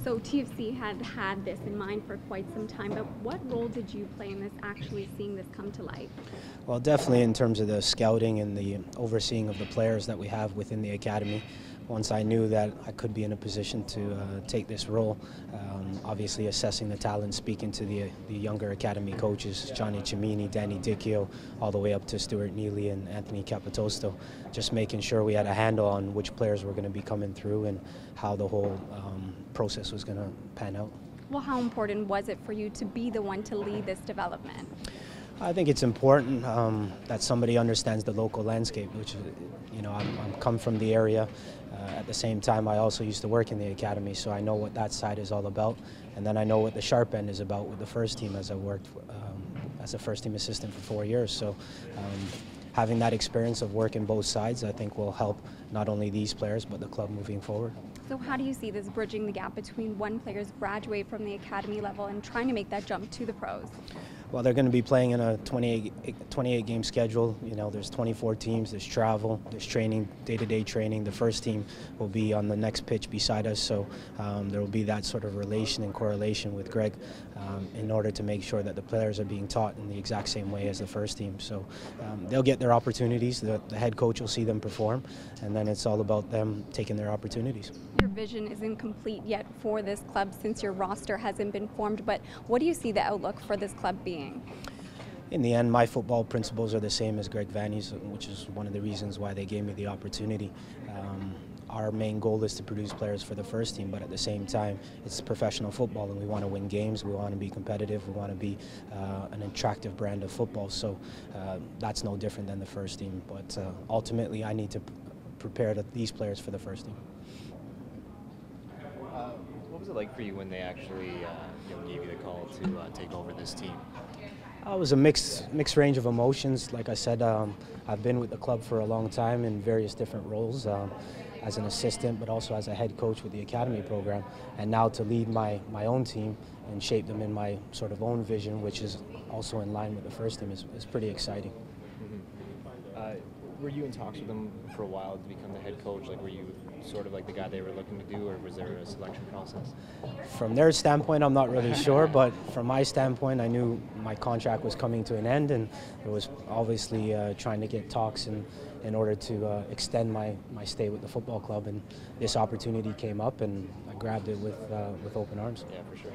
So TFC had this in mind for quite some time, but what role did you play in this, actually seeing this come to light? Well, definitely in terms of the scouting and the overseeing of the players that we have within the academy. Once I knew that I could be in a position to take this role, obviously assessing the talent, speaking to the younger academy coaches, Johnny Cimini, Danny Dicchio, all the way up to Stuart Neely and Anthony Capitosto, just making sure we had a handle on which players were going to be coming through and how the whole process was going to pan out. Well, how important was it for you to be the one to lead this development? I think it's important that somebody understands the local landscape, which, I'm come from the area. At the same time, I also used to work in the academy, so I know what that side is all about. And then I know what the sharp end is about with the first team, as I worked as a first team assistant for 4 years. So having that experience of working both sides, I think will help not only these players, but the club moving forward. So how do you see this bridging the gap between when players graduate from the academy level and trying to make that jump to the pros? Well, they're going to be playing in a 28 game schedule. There's 24 teams, there's travel, there's training, day-to-day training. The first team will be on the next pitch beside us, so there will be that sort of relation and correlation with Greg in order to make sure that the players are being taught in the exact same way as the first team. So they'll get their opportunities, the head coach will see them perform, and then it's all about them taking their opportunities. Your vision isn't complete yet for this club since your roster hasn't been formed, but what do you see the outlook for this club being? In the end, my football principles are the same as Greg Vanney's, which is one of the reasons why they gave me the opportunity. Our main goal is to produce players for the first team, but at the same time, it's professional football and we want to win games, we want to be competitive, we want to be an attractive brand of football, so that's no different than the first team. But ultimately, I need to prepare these players for the first team. What was it like for you when they actually gave you the call to take over this team? It was a mixed range of emotions. Like I said, I've been with the club for a long time in various different roles, as an assistant, but also as a head coach with the academy program. And now to lead my own team and shape them in my sort of own vision, which is also in line with the first team, is pretty exciting. Mm-hmm. Were you in talks with them for a while to become the head coach? Like, were you sort of like the guy they were looking to do, or was there a selection process? From their standpoint, I'm not really sure, but from my standpoint, I knew my contract was coming to an end, and it was obviously trying to get talks in order to extend my stay with the football club, and this opportunity came up, and I grabbed it with open arms. Yeah, for sure.